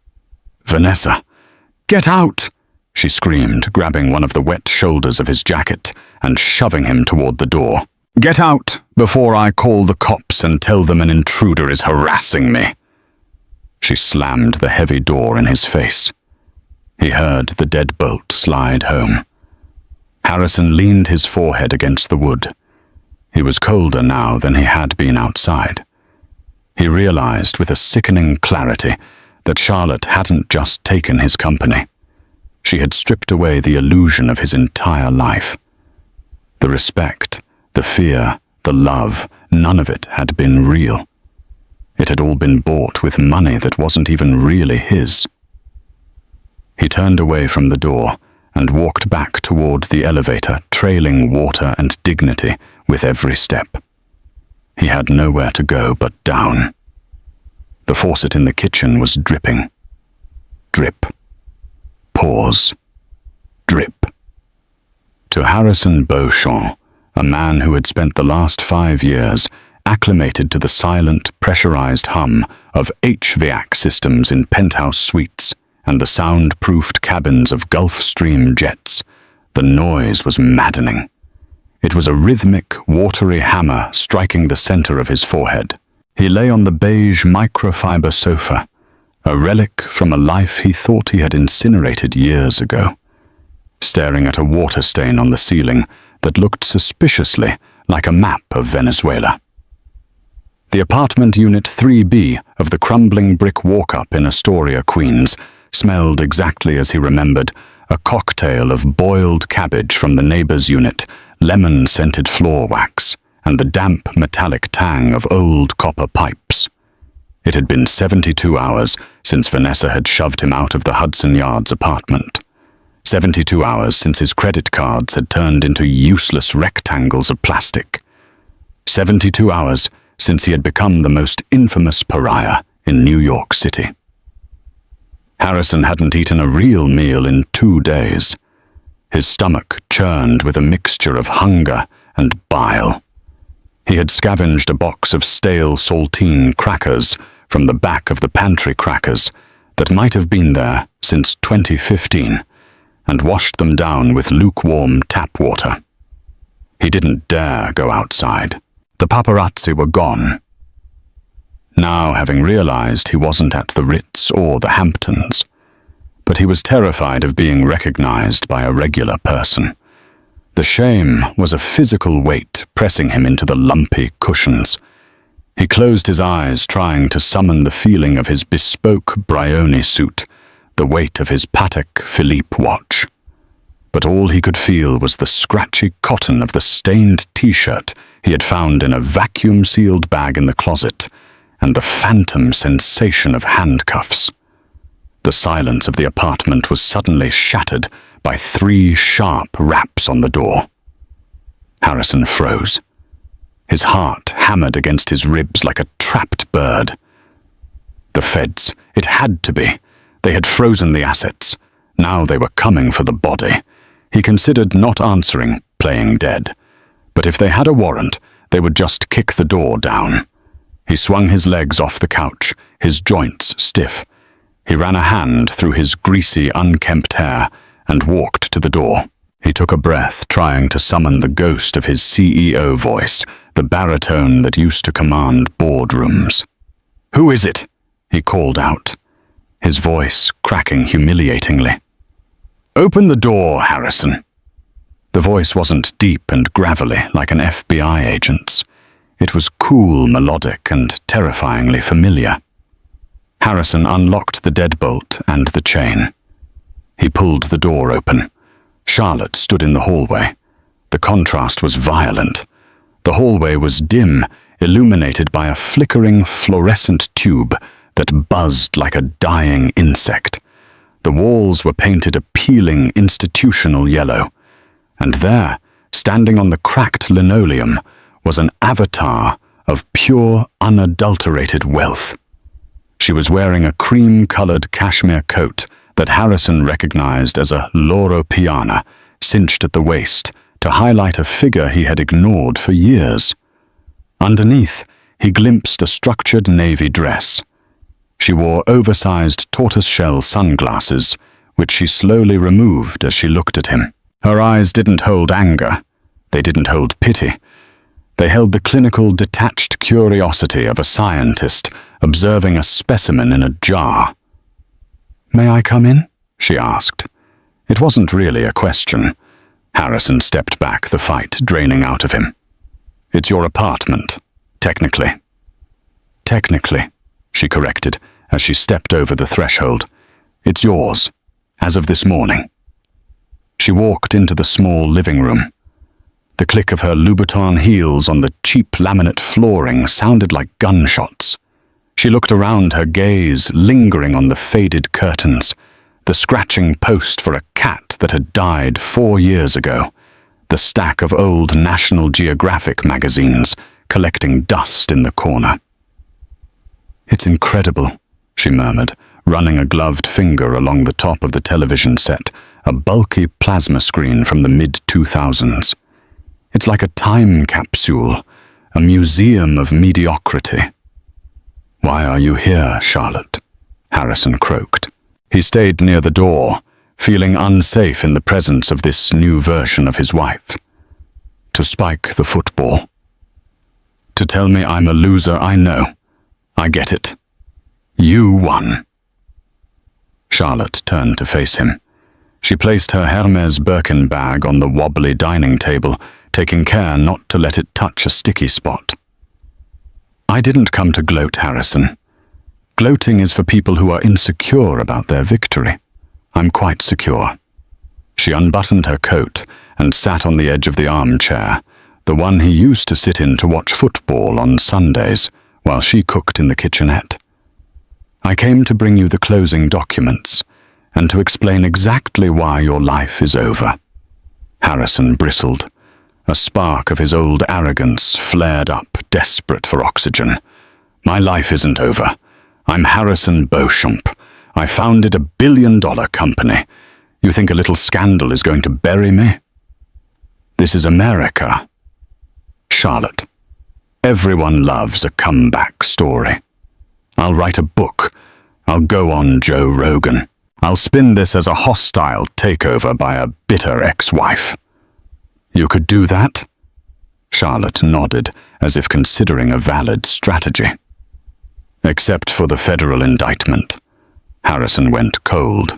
"Vanessa, get out!" she screamed, grabbing one of the wet shoulders of his jacket and shoving him toward the door. "Get out before I call the cops and tell them an intruder is harassing me." She slammed the heavy door in his face. He heard the deadbolt slide home. Harrison leaned his forehead against the wood. He was colder now than he had been outside. He realized with a sickening clarity that Charlotte hadn't just taken his company. She had stripped away the illusion of his entire life. The respect, the fear, the love, none of it had been real. It had all been bought with money that wasn't even really his. He turned away from the door and walked back toward the elevator, trailing water and dignity with every step. He had nowhere to go but down. The faucet in the kitchen was dripping. Drip. Pause. Drip. To Harrison Beauchamp, a man who had spent the last 5 years acclimated to the silent, pressurized hum of HVAC systems in penthouse suites and the sound-proofed cabins of Gulfstream jets, the noise was maddening. It was a rhythmic, watery hammer striking the center of his forehead. He lay on the beige microfiber sofa, a relic from a life he thought he had incinerated years ago, staring at a water stain on the ceiling that looked suspiciously like a map of Venezuela. The apartment unit 3B of the crumbling brick walk-up in Astoria, Queens, smelled exactly as he remembered, a cocktail of boiled cabbage from the neighbor's unit, lemon-scented floor wax, and the damp metallic tang of old copper pipes. It had been 72 hours since Vanessa had shoved him out of the Hudson Yards apartment. 72 hours since his credit cards had turned into useless rectangles of plastic. 72 hours since he had become the most infamous pariah in New York City. Harrison hadn't eaten a real meal in 2 days. His stomach churned with a mixture of hunger and bile. He had scavenged a box of stale saltine crackers from the back of the pantry crackers that might have been there since 2015 and washed them down with lukewarm tap water. He didn't dare go outside. The paparazzi were gone. Now, having realized he wasn't at the Ritz or the Hamptons, but he was terrified of being recognized by a regular person. The shame was a physical weight pressing him into the lumpy cushions. He closed his eyes, trying to summon the feeling of his bespoke Brioni suit, the weight of his Patek Philippe watch. But all he could feel was the scratchy cotton of the stained t-shirt he had found in a vacuum-sealed bag in the closet, and the phantom sensation of handcuffs. The silence of the apartment was suddenly shattered by 3 sharp raps on the door. Harrison froze. His heart hammered against his ribs like a trapped bird. The feds. It had to be. They had frozen the assets. Now they were coming for the body. He considered not answering, playing dead. But if they had a warrant, they would just kick the door down. He swung his legs off the couch, his joints stiff. He ran a hand through his greasy, unkempt hair and walked to the door. He took a breath, trying to summon the ghost of his CEO voice, the baritone that used to command boardrooms. "Who is it?" he called out, his voice cracking humiliatingly. "Open the door, Harrison." The voice wasn't deep and gravelly like an FBI agent's. It was cool, melodic, and terrifyingly familiar. Harrison unlocked the deadbolt and the chain. He pulled the door open. Charlotte stood in the hallway. The contrast was violent. The hallway was dim, illuminated by a flickering fluorescent tube that buzzed like a dying insect. The walls were painted a peeling institutional yellow. And there, standing on the cracked linoleum, was an avatar of pure, unadulterated wealth. She was wearing a cream-colored cashmere coat that Harrison recognized as a Loro Piana, cinched at the waist to highlight a figure he had ignored for years. Underneath, he glimpsed a structured navy dress. She wore oversized tortoiseshell sunglasses, which she slowly removed as she looked at him. Her eyes didn't hold anger. They didn't hold pity. They held the clinical, detached curiosity of a scientist observing a specimen in a jar. "May I come in?" she asked. It wasn't really a question. Harrison stepped back, the fight draining out of him. "It's your apartment, technically." "Technically," she corrected as she stepped over the threshold. "It's yours, as of this morning." She walked into the small living room. The click of her Louboutin heels on the cheap laminate flooring sounded like gunshots. She looked around, her gaze lingering on the faded curtains, the scratching post for a cat that had died 4 years ago, the stack of old National Geographic magazines collecting dust in the corner. "It's incredible," she murmured, running a gloved finger along the top of the television set, a bulky plasma screen from the mid-2000s. "It's like a time capsule, a museum of mediocrity." "Why are you here, Charlotte?" Harrison croaked. He stayed near the door, feeling unsafe in the presence of this new version of his wife. "To spike the football. To tell me I'm a loser, I know. I get it. You won." Charlotte turned to face him. She placed her Hermes Birkin bag on the wobbly dining table, taking care not to let it touch a sticky spot. "I didn't come to gloat, Harrison. Gloating is for people who are insecure about their victory. I'm quite secure." She unbuttoned her coat and sat on the edge of the armchair, the one he used to sit in to watch football on Sundays while she cooked in the kitchenette. "I came to bring you the closing documents and to explain exactly why your life is over." Harrison bristled. A spark of his old arrogance flared up, desperate for oxygen. "My life isn't over. I'm Harrison Beauchamp. I founded $1 billion company. You think a little scandal is going to bury me? This is America. Charlotte, everyone loves a comeback story. I'll write a book. I'll go on Joe Rogan. I'll spin this as a hostile takeover by a bitter ex-wife." "You could do that?" Charlotte nodded, as if considering a valid strategy. Except for the federal indictment. Harrison went cold.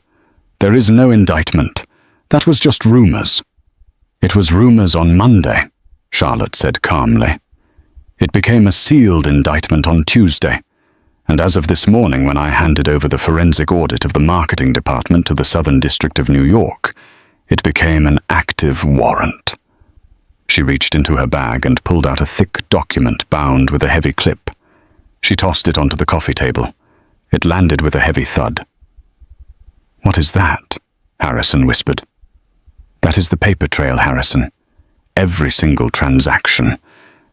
There is no indictment. That was just rumors. It was rumors on Monday, Charlotte said calmly. It became a sealed indictment on Tuesday, and as of this morning when I handed over the forensic audit of the marketing department to the Southern District of New York, it became an active warrant. She reached into her bag and pulled out a thick document bound with a heavy clip. She tossed it onto the coffee table. It landed with a heavy thud. "What is that?" Harrison whispered. "That is the paper trail, Harrison. Every single transaction.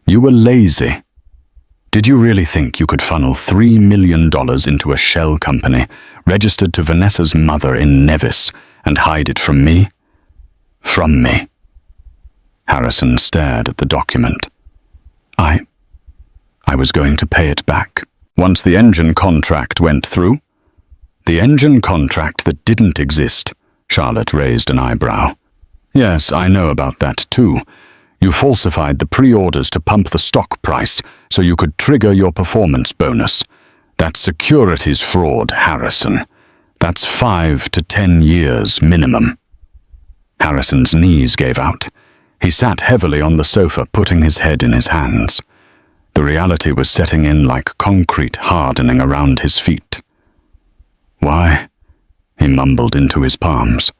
You were lazy. Did you really think you could funnel $3 million into a shell company registered to Vanessa's mother in Nevis and hide it from me? From me." Harrison stared at the document. I was going to pay it back once the engine contract went through. The engine contract that didn't exist. Charlotte raised an eyebrow. "Yes, I know about that too. You falsified the pre-orders to pump the stock price so you could trigger your performance bonus. That's securities fraud, Harrison. That's 5 to 10 years minimum." Harrison's knees gave out. He sat heavily on the sofa, putting his head in his hands. The reality was setting in like concrete hardening around his feet. "Why?" he mumbled into his palms.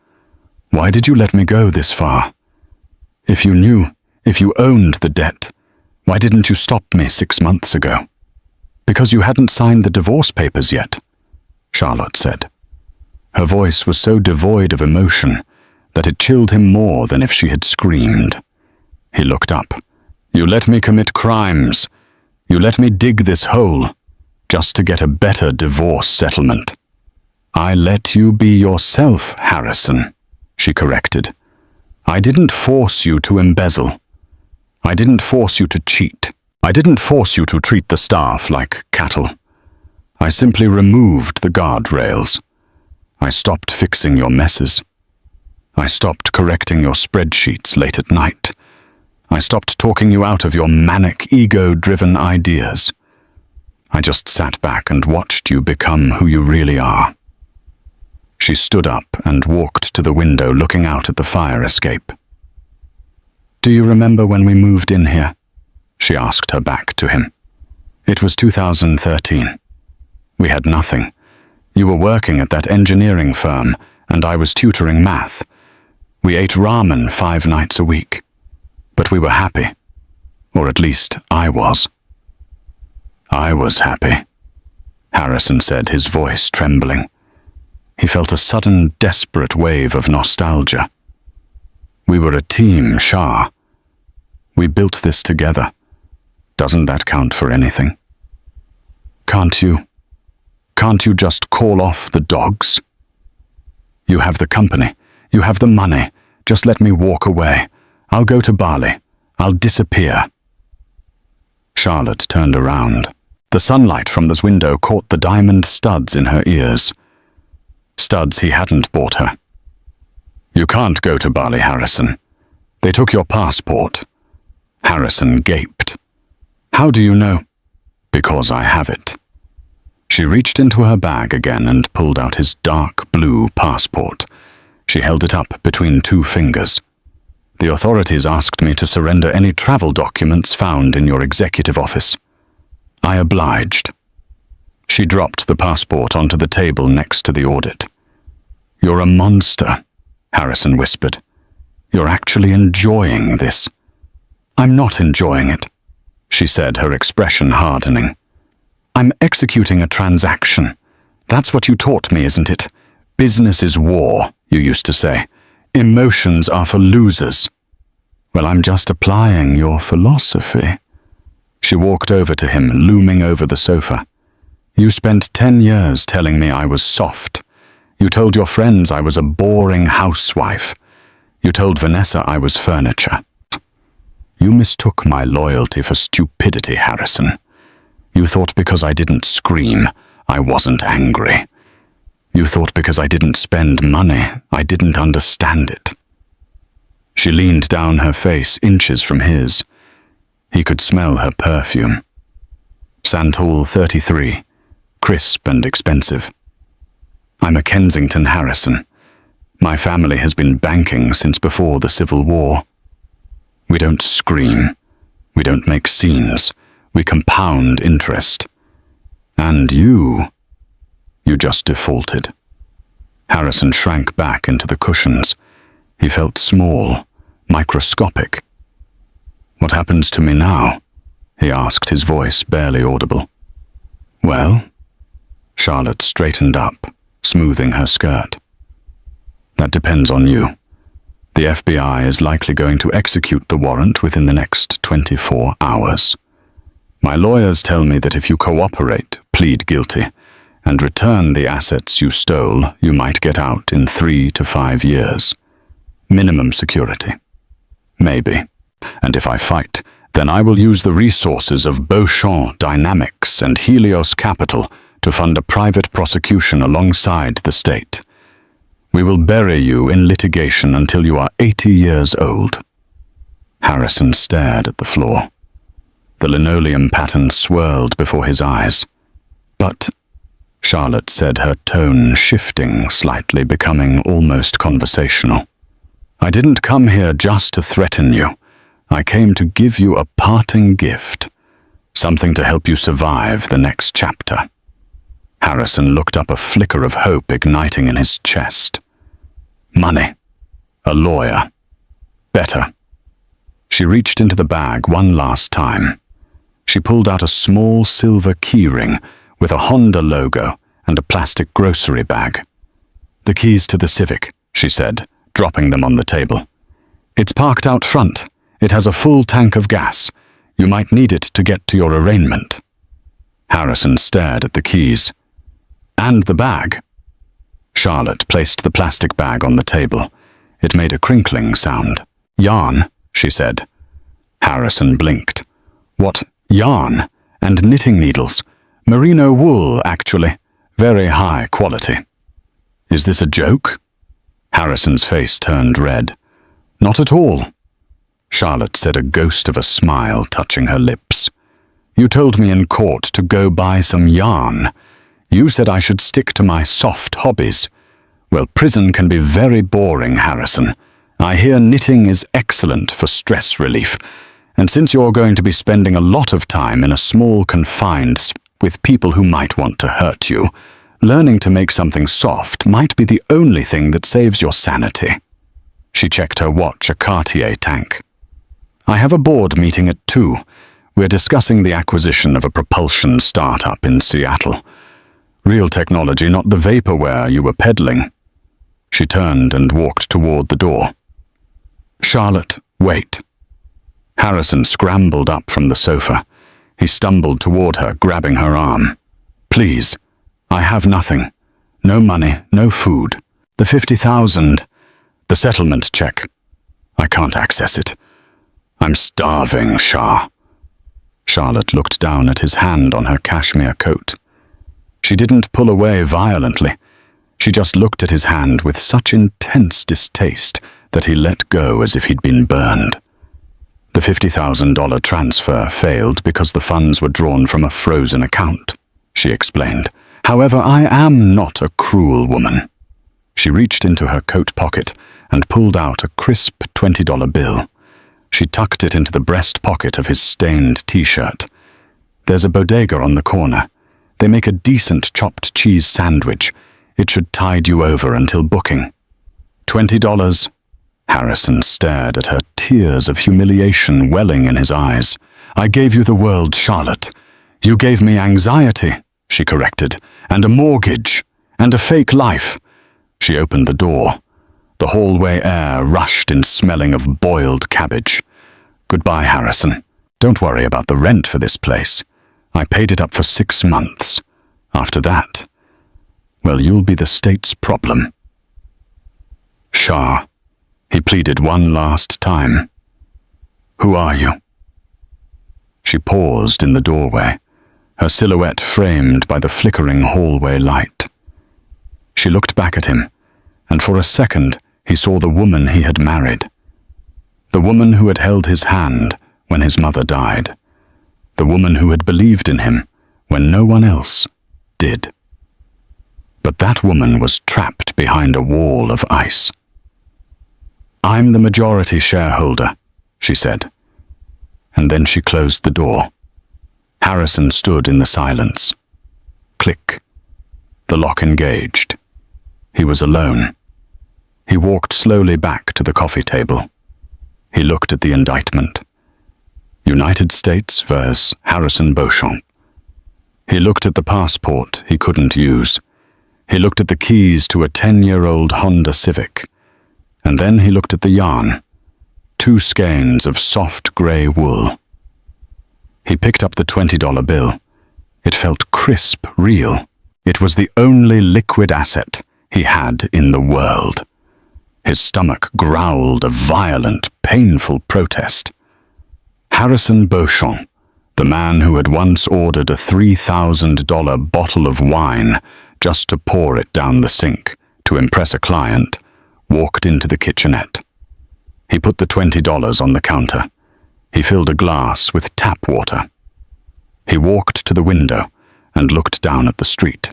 "Why did you let me go this far? If you knew, if you owned the debt, why didn't you stop me 6 months ago?" "Because you hadn't signed the divorce papers yet," Charlotte said. Her voice was so devoid of emotion that it chilled him more than if she had screamed. He looked up. "You let me commit crimes. You let me dig this hole, just to get a better divorce settlement." "I let you be yourself, Harrison," she corrected. "I didn't force you to embezzle. I didn't force you to cheat. I didn't force you to treat the staff like cattle. I simply removed the guardrails. I stopped fixing your messes. I stopped correcting your spreadsheets late at night. I stopped talking you out of your manic, ego-driven ideas. I just sat back and watched you become who you really are." She stood up and walked to the window, looking out at the fire escape. "Do you remember when we moved in here?" she asked her back to him. "It was 2013. We had nothing. You were working at that engineering firm, and I was tutoring math. We ate ramen 5 nights a week. But we were happy. Or at least I was." "I was happy," Harrison said, his voice trembling. He felt a sudden, desperate wave of nostalgia. "We were a team, Shah. We built this together. Doesn't that count for anything? Can't you just call off the dogs? You have the company. You have the money. Just let me walk away. I'll go to Bali. I'll disappear." Charlotte turned around. The sunlight from this window caught the diamond studs in her ears. Studs he hadn't bought her. "You can't go to Bali, Harrison. They took your passport." Harrison gaped. "How do you know?" "Because I have it." She reached into her bag again and pulled out his dark blue passport. She held it up between 2 fingers. "The authorities asked me to surrender any travel documents found in your executive office. I obliged." She dropped the passport onto the table next to the audit. "You're a monster," Harrison whispered. "You're actually enjoying this." "I'm not enjoying it," she said, her expression hardening. "I'm executing a transaction. That's what you taught me, isn't it? Business is war, you used to say. Emotions are for losers." "Well, I'm just applying your philosophy." She walked over to him, looming over the sofa. "You spent 10 years telling me I was soft. You told your friends I was a boring housewife. You told Vanessa I was furniture. You mistook my loyalty for stupidity, Harrison. You thought because I didn't scream, I wasn't angry. You thought because I didn't spend money, I didn't understand it." She leaned down, her face inches from his. He could smell her perfume. Santal 33, crisp and expensive. I'm a Kensington Harrison. My family has been banking since before the Civil War. We don't scream. We don't make scenes. We compound interest. And you just defaulted. Harrison shrank back into the cushions. He felt small, microscopic. What happens to me now? He asked, his voice barely audible. Well? Charlotte straightened up, smoothing her skirt. That depends on you. The FBI is likely going to execute the warrant within the next 24 hours. My lawyers tell me that if you cooperate, plead guilty, and return the assets you stole, you might get out in 3 to 5 years. Minimum security. Maybe. And if I fight, then I will use the resources of Beauchamp Dynamics and Helios Capital to fund a private prosecution alongside the state. We will bury you in litigation until you are 80 years old. Harrison stared at the floor. The linoleum pattern swirled before his eyes. But, Charlotte said, her tone shifting slightly, becoming almost conversational, I didn't come here just to threaten you. I came to give you a parting gift, something to help you survive the next chapter. Harrison looked up, a flicker of hope igniting in his chest. Money. A lawyer. Better. She reached into the bag one last time. She pulled out a small silver keyring with a Honda logo and a plastic grocery bag. The keys to the Civic, she said, dropping them on the table. It's parked out front. It has a full tank of gas. You might need it to get to your arraignment. Harrison stared at the keys. And the bag. Charlotte placed the plastic bag on the table. It made a crinkling sound. Yarn, she said. Harrison blinked. What? Yarn? And knitting needles? Merino wool, actually. Very high quality. Is this a joke? Harrison's face turned red. Not at all. Charlotte said, a ghost of a smile touching her lips. You told me in court to go buy some yarn. You said I should stick to my soft hobbies. Well, prison can be very boring, Harrison. I hear knitting is excellent for stress relief. And since you're going to be spending a lot of time in a small confined space with people who might want to hurt you, learning to make something soft might be the only thing that saves your sanity. She checked her watch, a Cartier tank. I have a board meeting at 2. We're discussing the acquisition of a propulsion startup in Seattle. Real technology, not the vaporware you were peddling. She turned and walked toward the door. Charlotte, wait. Harrison scrambled up from the sofa. He stumbled toward her, grabbing her arm. Please, I have nothing. No money, no food. The $50,000. The settlement check. I can't access it. I'm starving, Shah. Charlotte looked down at his hand on her cashmere coat. She didn't pull away violently. She just looked at his hand with such intense distaste that he let go as if he'd been burned. The $50,000 transfer failed because the funds were drawn from a frozen account, she explained. However, I am not a cruel woman. She reached into her coat pocket and pulled out a crisp $20 bill. She tucked it into the breast pocket of his stained t-shirt. There's a bodega on the corner. They make a decent chopped cheese sandwich. It should tide you over until booking. $20. Harrison stared at her, tears of humiliation welling in his eyes. I gave you the world, Charlotte. You gave me anxiety, she corrected, and a mortgage, and a fake life. She opened the door. The hallway air rushed in, smelling of boiled cabbage. Goodbye, Harrison. Don't worry about the rent for this place. I paid it up for 6 months. After that, well, you'll be the state's problem. Shah, he pleaded one last time. Who are you? She paused in the doorway, her silhouette framed by the flickering hallway light. She looked back at him, and for a second he saw the woman he had married. The woman who had held his hand when his mother died, the woman who had believed in him when no one else did. But that woman was trapped behind a wall of ice. "I'm the majority shareholder," she said. And then she closed the door. Harrison stood in the silence. Click. The lock engaged. He was alone. He walked slowly back to the coffee table. He looked at the indictment. United States vs. Harrison Beauchamp. He looked at the passport he couldn't use. He looked at the keys to a 10-year-old Honda Civic. And then he looked at the yarn. 2 skeins of soft grey wool. He picked up the $20 bill. It felt crisp, real. It was the only liquid asset he had in the world. His stomach growled a violent, painful protest. Harrison Beauchamp, the man who had once ordered a $3,000 bottle of wine just to pour it down the sink to impress a client, walked into the kitchenette. He put the $20 on the counter. He filled a glass with tap water. He walked to the window and looked down at the street.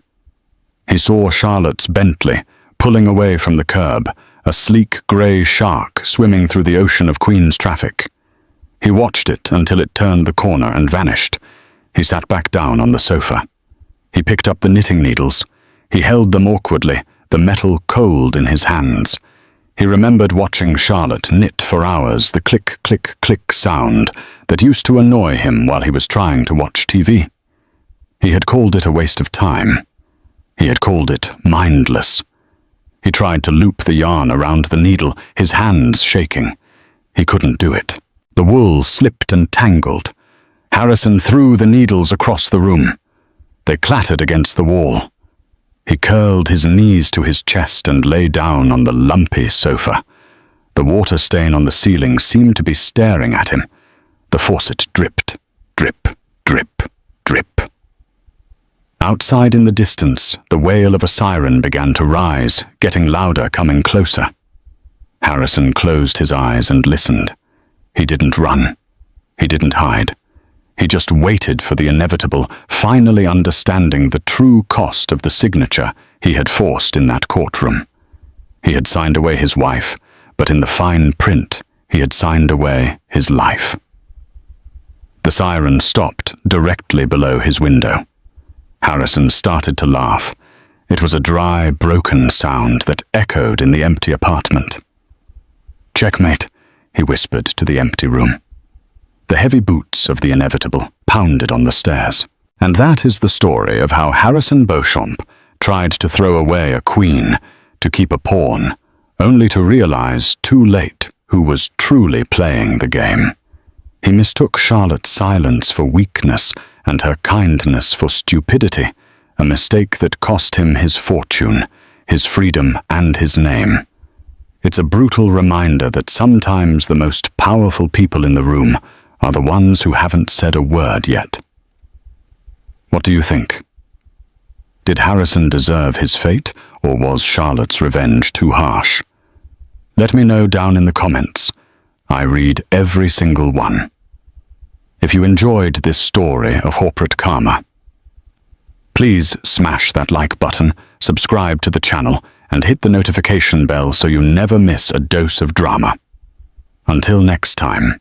He saw Charlotte's Bentley pulling away from the curb, a sleek grey shark swimming through the ocean of Queen's traffic. He watched it until it turned the corner and vanished. He sat back down on the sofa. He picked up the knitting needles. He held them awkwardly, the metal cold in his hands. He remembered watching Charlotte knit for hours, the click, click, click sound that used to annoy him while he was trying to watch TV. He had called it a waste of time. He had called it mindless. He tried to loop the yarn around the needle, his hands shaking. He couldn't do it. The wool slipped and tangled. Harrison threw the needles across the room. They clattered against the wall. He curled his knees to his chest and lay down on the lumpy sofa. The water stain on the ceiling seemed to be staring at him. The faucet dripped, drip, drip, drip. Outside in the distance, the wail of a siren began to rise, getting louder, coming closer. Harrison closed his eyes and listened. He didn't run. He didn't hide. He just waited for the inevitable, finally understanding the true cost of the signature he had forced in that courtroom. He had signed away his wife, but in the fine print, he had signed away his life. The siren stopped directly below his window. Harrison started to laugh. It was a dry, broken sound that echoed in the empty apartment. "Checkmate," he whispered to the empty room. The heavy boots of the inevitable pounded on the stairs. And that is the story of how Harrison Beauchamp tried to throw away a queen to keep a pawn, only to realize too late who was truly playing the game. He mistook Charlotte's silence for weakness and her kindness for stupidity, a mistake that cost him his fortune, his freedom, and his name. It's a brutal reminder that sometimes the most powerful people in the room are the ones who haven't said a word yet. What do you think? Did Harrison deserve his fate, or was Charlotte's revenge too harsh? Let me know down in the comments. I read every single one. If you enjoyed this story of corporate karma, please smash that like button, subscribe to the channel, and hit the notification bell so you never miss a dose of drama. Until next time.